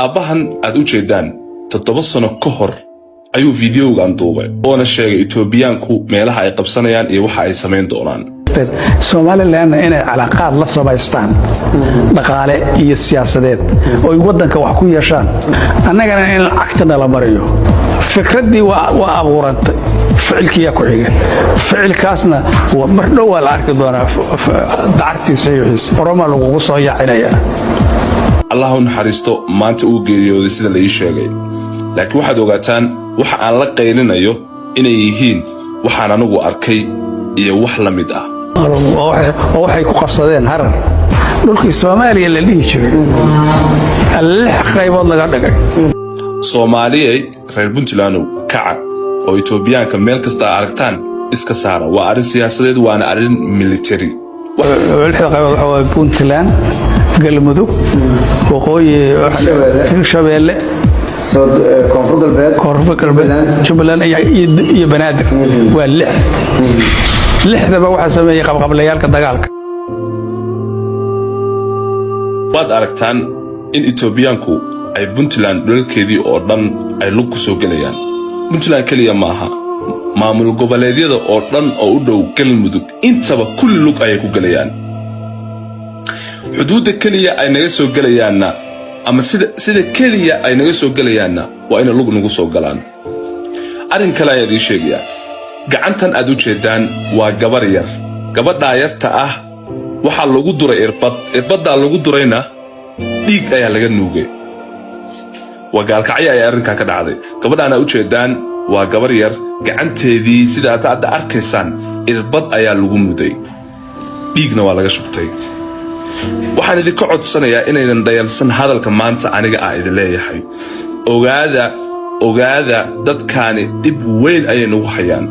aabahan aad u jeedaan 7 sano ka hor ayuu fiidiyowgan duubay oo sheegay Etoobiyaanku meelaha ay qabsanayaan iyo waxa ay sameyn doonaan Somaliland inay calaaqaad la samaystaan dhaqaale iyo siyaasadeed oo wadanka wax ku yeeshaan annagana in lacagtana la mariyo fikradii waa abuurantay ficilkiya ku xiga ficilkaasna mar dhow la arki doonaa dacartiisa iyo Oromo lagu soo yaacinaya Allahu naxariisto maanta uu geeriyooday sida la ii sheegay laakiin waxaad ogaataan waxa aan la qaylinayo inay yihiin waxaan anigu arkay iyo wax la mid ah waxay ku qabsadeen harar dhulkii Soomaaliya la dhihi jiray lix qaybood laga dhigay Soomaaliya reer Puntland kaca oo Etoobiyaanka meel kasta aragtaan iska saara waa arin siyaasadeed waana arin military lix qaybood waxa Puntland galmudug waqooyi Hirshabeelle koonfur galbeed Jubbaland iyo Banaadir waa lixdaba waxa sameeyay qabqablayaalka dagaalka waad aragtaan in Etoobiyaanku ay Puntland dhulkeedii oo dhan ay lug ku soo galayaan Puntland kaliya maaha maamul goboleedyada oo dhan oo u dhow galmudug intaba kulli lug ay ku galayaan xuduudda kaliya ay naga soo galayaanna ama sida kaliya ay naga soo galayaanna waa in lug nagu soo galaan arin kale ayaa ii sheegaya gacantan aad u jeedaan waa gabar yar gabadha yarta ah waxa lagu duray irbadda lagu durayna dhiig ayaa laga nuugay wagaalkacay ay arinka ka dhacday gabadhana u jeedaan waa gabar yar gacanteedii sida aad arkaysaan irbad ayaa lagu muday dhiigna waa laga shubtay waxaan idinka codsanayaa inaydan dayalsan hadalka maanta aniga idin leeyahay ogaada dadkaani dib weyn ayay nagu hayaan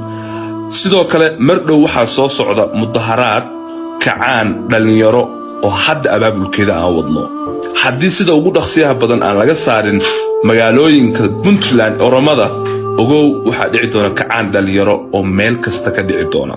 sidoo kale mar dhow waxa soo socda mudaharaad kacaan dhalinyaro oo hadda abaabulkeeda aan wadno haddii sida ugu dhaqsiyaha badan aan laga saarin magaalooyinka Puntland Oromada ogow waxa dhici doona kacaan dhalinyaro oo meel kasta ka dhici doona